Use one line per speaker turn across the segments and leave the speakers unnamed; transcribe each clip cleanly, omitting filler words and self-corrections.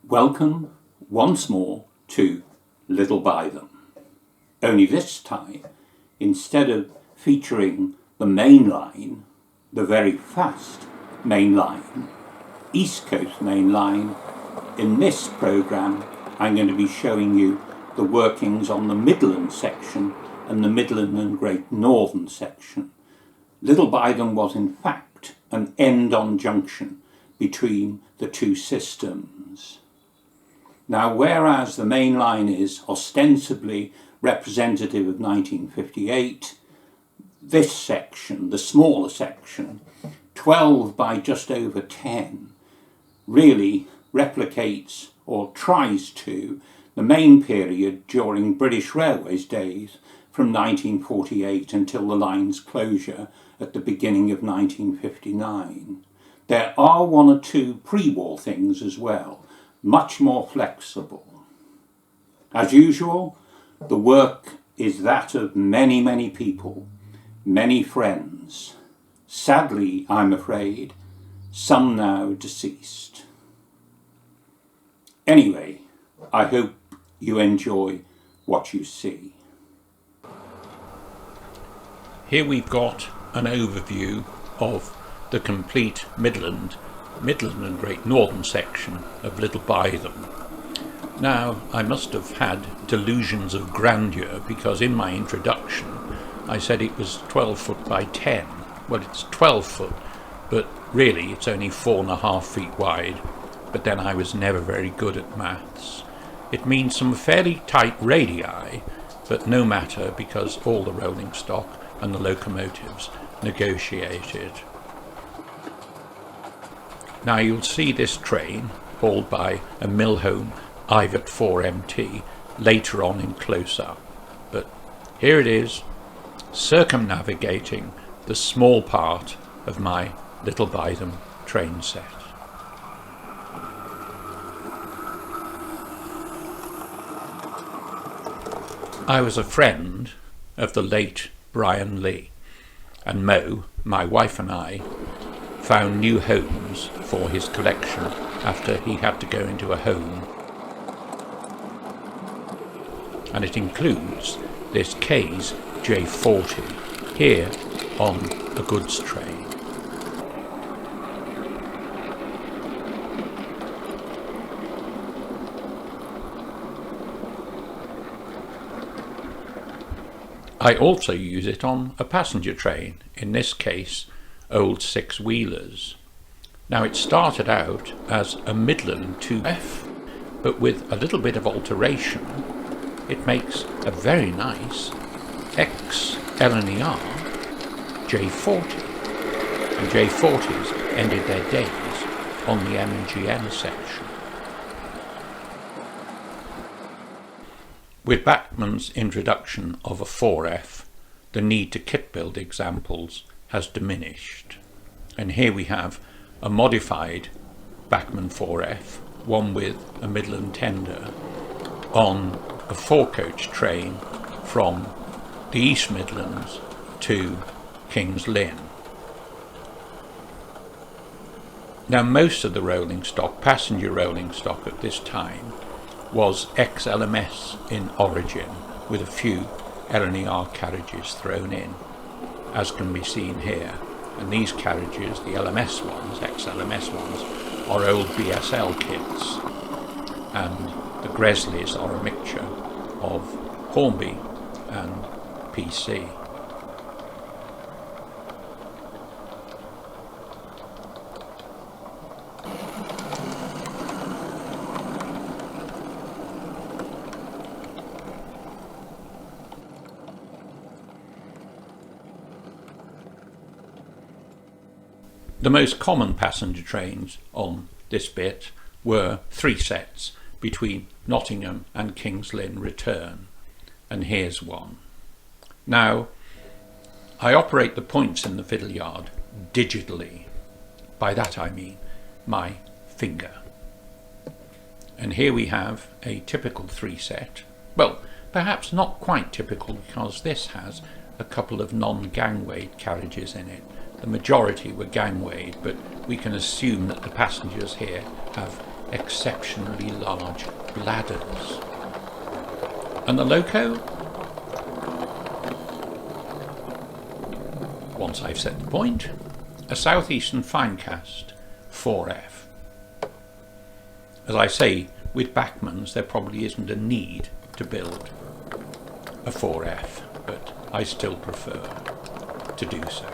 Welcome once more to Little By Them. Only this time, instead of featuring the main line, the very fast main line, East Coast main line, in this programme I'm going to be showing you the workings on the Midland section and the Midland and Great Northern section. Little By Them was in fact an end-on junction between the two systems. Now, whereas the main line is ostensibly representative of 1958, this section, the smaller section, 12 by just over 10, really replicates or tries to the main period during British Railways days from 1948 until the line's closure at the beginning of 1959. There are one or two pre-war things as well, much more flexible. As usual, the work is that of many, many people, many friends. Sadly, I'm afraid, some now deceased. Anyway, I hope you enjoy what you see. Here we've got an overview of the complete Midland and Great Northern section of Little By Them. Now, I must have had delusions of grandeur because in my introduction I said it was 12 foot by 10. Well, it's 12 foot, but really it's only 4.5 feet wide. But then I was never very good at maths. It means some fairly tight radii, but no matter because all the rolling stock and the locomotives negotiated. Now you'll see this train, hauled by a Milhome Ivat 4MT, later on in close-up. But here it is, circumnavigating the small part of my Little By Them train set. I was a friend of the late Brian Lee, and Mo, my wife, and I found new homes for his collection after he had to go into a home. And it includes this K's J40 here on a goods train. I also use it on a passenger train, in this case old six-wheelers. Now it started out as a Midland 2F, but with a little bit of alteration it makes a very nice ex-LNER J40, and J40s ended their days on the M&GN section. With Bachmann's introduction of a 4F, the need to kit build examples has diminished, and here we have a modified Bachmann 4F, one with a Midland tender, on a 4-coach train from the East Midlands to King's Lynn. Now most of the rolling stock, passenger rolling stock at this time, was ex-LMS in origin, with a few LNER carriages thrown in, as can be seen here. And these carriages, the LMS ones, ex-LMS ones, are old BSL kits, and the Gresleys are a mixture of Hornby and PC. The most common passenger trains on this bit were 3 sets between Nottingham and King's Lynn return, and here's one. Now, I operate the points in the fiddle yard digitally. By that I mean my finger. And here we have a typical 3 set. Well, perhaps not quite typical because this has a couple of non-gangwayed carriages in it. The majority were gangwayed, but we can assume that the passengers here have exceptionally large bladders. And the Loco, once I've set the point, a southeastern finecast 4F. As I say, with Bachmann's there probably isn't a need to build a 4F, but I still prefer to do so.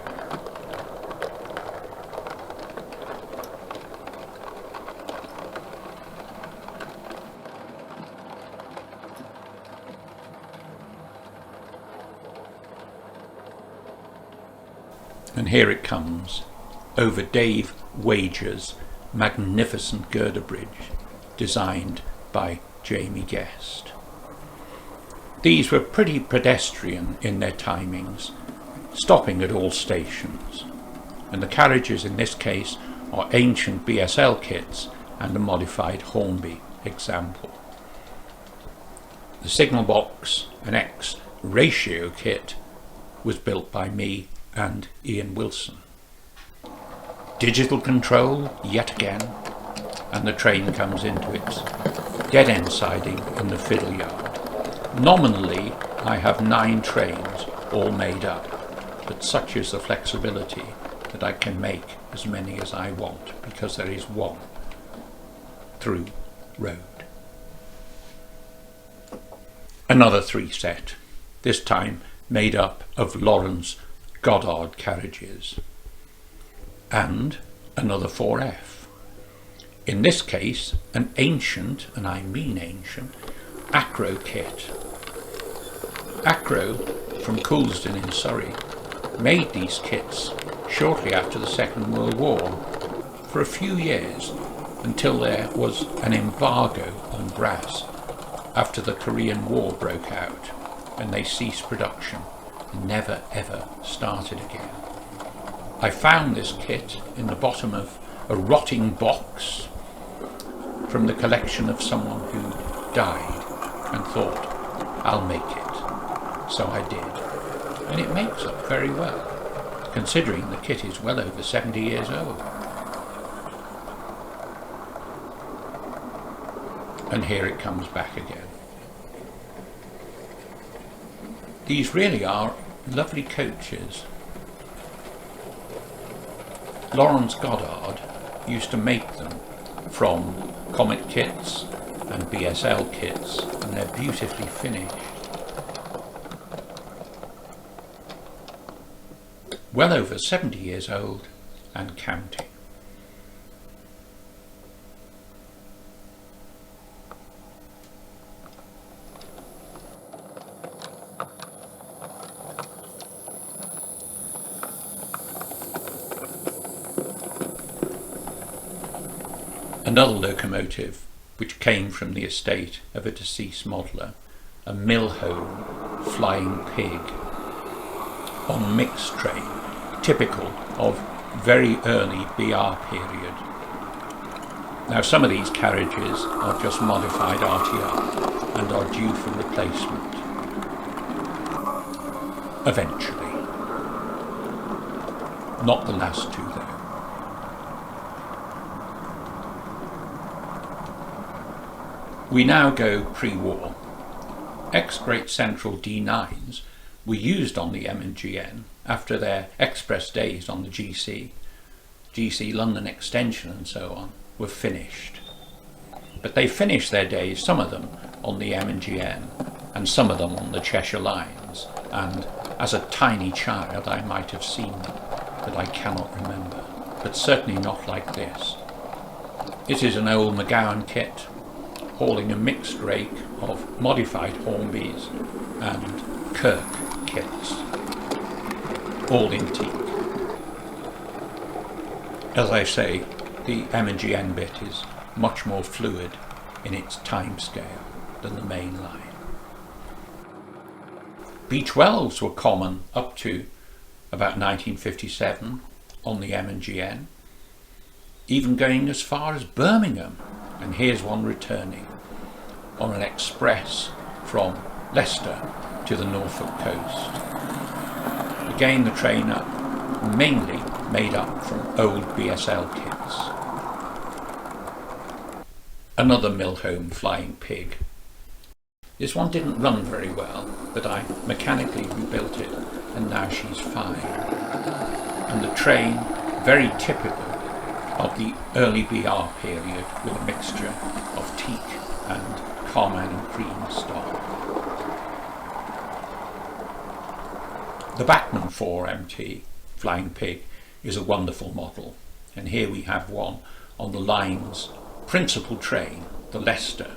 And here it comes, over Dave Wager's magnificent girder bridge, designed by Jamie Guest. These were pretty pedestrian in their timings, stopping at all stations, and the carriages in this case are ancient BSL kits and a modified Hornby example. The signal box, an X-ratio kit, was built by me and Ian Wilson. Digital control yet again, and the train comes into its dead-end siding in the fiddle yard. Nominally I have 9 trains all made up, but such is the flexibility that I can make as many as I want, because there is one through road. Another 3 set, this time made up of Lawrence Goddard carriages, and another 4F. In this case, an ancient, and I mean ancient, Acro kit. Acro from Coulsdon in Surrey made these kits shortly after the Second World War for a few years, until there was an embargo on brass after the Korean War broke out, and they ceased production and never ever started again. I found this kit in the bottom of a rotting box from the collection of someone who died, and thought, I'll make it. So I did, and it makes up very well, considering the kit is well over 70 years old. And here it comes back again. These really are lovely coaches. Lawrence Goddard used to make them from Comet kits and BSL kits, and they're beautifully finished. Well over 70 years old and counting. Another locomotive which came from the estate of a deceased modeller, a Millhone Flying Pig on a mixed train, typical of very early BR period. Now some of these carriages are just modified RTR and are due for replacement eventually. Not the last two though. We now go pre-war. Ex-Great Central D9s were used on the M&GN after their express days on the GC London Extension and so on, were finished. But they finished their days, some of them, on the M&GN and some of them on the Cheshire Lines, and as a tiny child I might have seen them, but I cannot remember, but certainly not like this. It is an old McGowan kit, hauling a mixed rake of modified Hornbys and Kirk kits, all in teak. As I say, the M&GN bit is much more fluid in its time scale than the main line. B12s were common up to about 1957 on the M&GN, even going as far as Birmingham, and here's one returning on an express from Leicester to the Norfolk coast. Again the train up, mainly made up from old BSL kits. Another Milhome Flying Pig. This one didn't run very well, but I mechanically rebuilt it, and now she's fine. And the train, very typical of the early BR period, with a mixture of teak and carmine and cream stock. The Bachmann 4MT Flying Pig is a wonderful model, and here we have one on the line's principal train, the Leicester,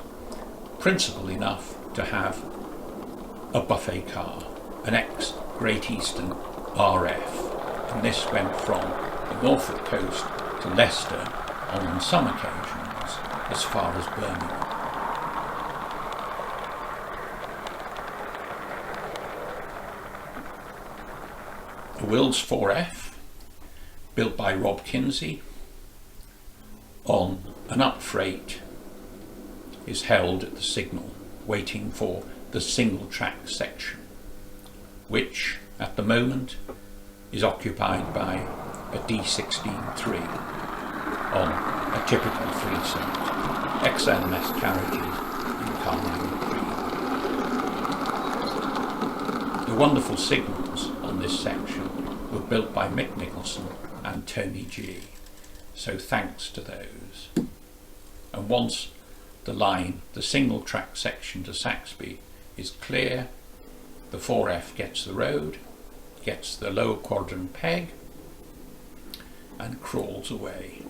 principal enough to have a buffet car, an ex-Great Eastern RF, and this went from the Norfolk coast to Leicester on some occasions as far as Birmingham. The Wills 4F, built by Rob Kinsey, on an up freight, is held at the signal, waiting for the single track section, which at the moment is occupied by a D16-3 on a typical 3-seat XLMS carriages in carmine and cream. The wonderful signals on this section were built by Mick Nicholson and Tony G, so thanks to those. And once the line, the single track section to Saxby, is clear, the 4F gets the road, gets the lower quadrant peg, and crawls away.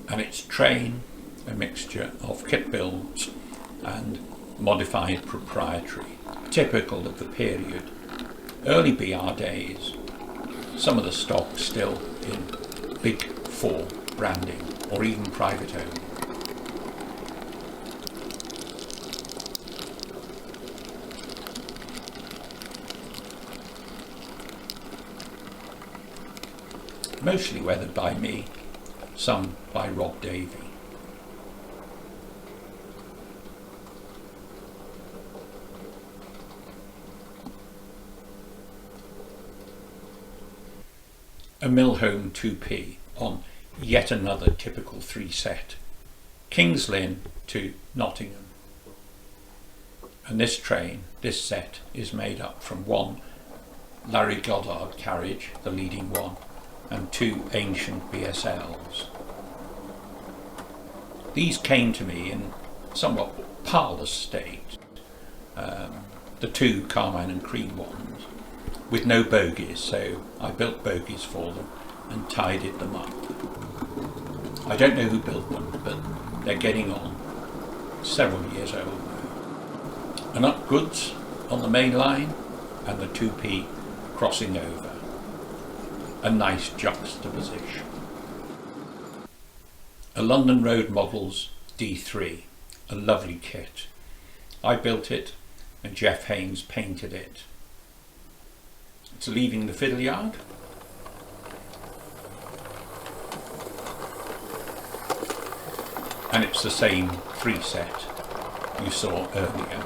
And its train, a mixture of kit builds and modified proprietary, typical of the period, early BR days, some of the stock still in Big 4 branding or even private owned. Mostly weathered by me, some by Rob Davey. A Milhome 2P on yet another typical 3-set, King's Lynn to Nottingham. And this train, this set, is made up from one Larry Goddard carriage, the leading one, and 2 ancient BSLs. These came to me in somewhat parlour state, the 2 carmine and cream ones, with no bogies, so I built bogies for them and tidied them up. I don't know who built them, but they're getting on, several years old now. And up goods on the main line and the 2P crossing over. A nice juxtaposition. A London Road Models D3, a lovely kit. I built it and Jeff Haynes painted it. It's leaving the fiddle yard. And it's the same 3-set you saw earlier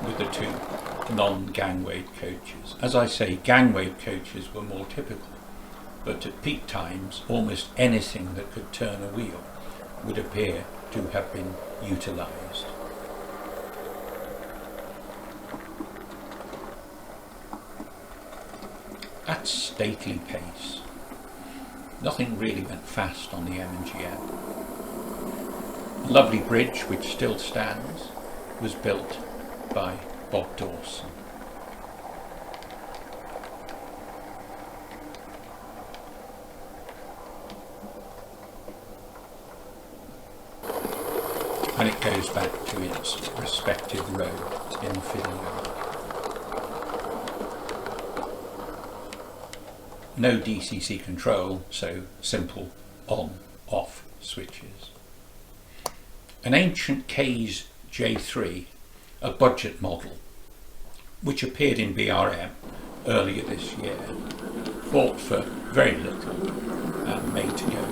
with the 2 non-gangway coaches. As I say, gangway coaches were more typical, but at peak times almost anything that could turn a wheel would appear to have been utilised. At stately pace. Nothing really went fast on the M&GM. A lovely bridge, which still stands, was built by Bob Dawson. And it goes back to its respective road in the fiddle yard. No DCC control, so simple on-off switches. An ancient K's J3, a budget model, which appeared in BRM earlier this year, bought for very little and made to go,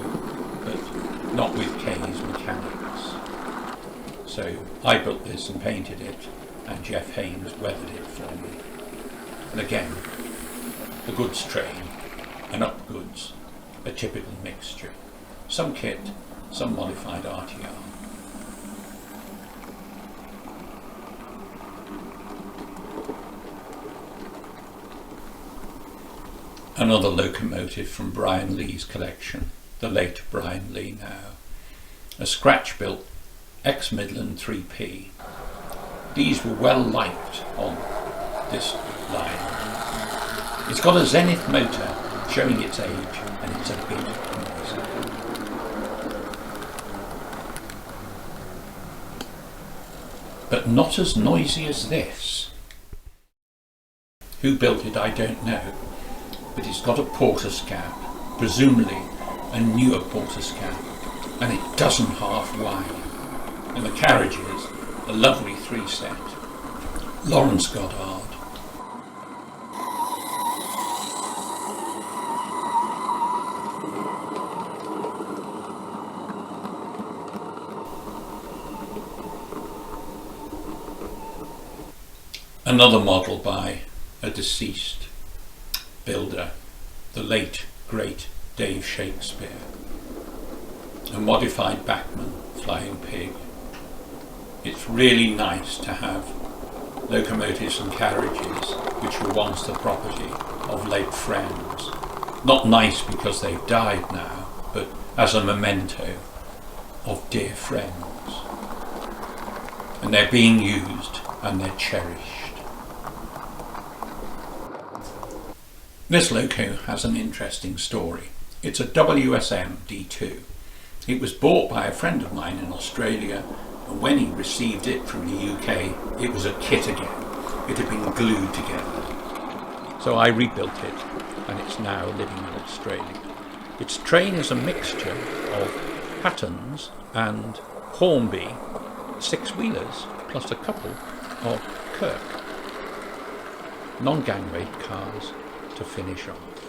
but not with K's mechanics. So I built this and painted it, and Jeff Haynes weathered it for me. And again, the goods train and up goods, a typical mixture. Some kit some modified RTR. Another locomotive from Brian Lee's collection, the late Brian Lee now. A scratch-built ex-Midland 3P. These were well liked on this line. It's got a Zenith motor showing its age, and it's a bit noisy. But not as noisy as this. Who built it I don't know, but it's got a porter's cab, presumably a newer porter's cab, and it doesn't half whine. And the carriages, a lovely 3-set. Lawrence Goddard. Another model by a deceased builder, the late great Dave Shakespeare. A modified Bachmann Flying Pig. It's really nice to have locomotives and carriages which were once the property of late friends. Not nice because they've died now, but as a memento of dear friends. And they're being used and they're cherished. This loco has an interesting story. It's a WSM D2. It was bought by a friend of mine in Australia, and when he received it from the UK, it was a kit again. It had been glued together. So I rebuilt it, and it's now living in Australia. Its train is a mixture of Pattons and Hornby 6-wheelers, plus a couple of Kirk non-gangway cars to finish off.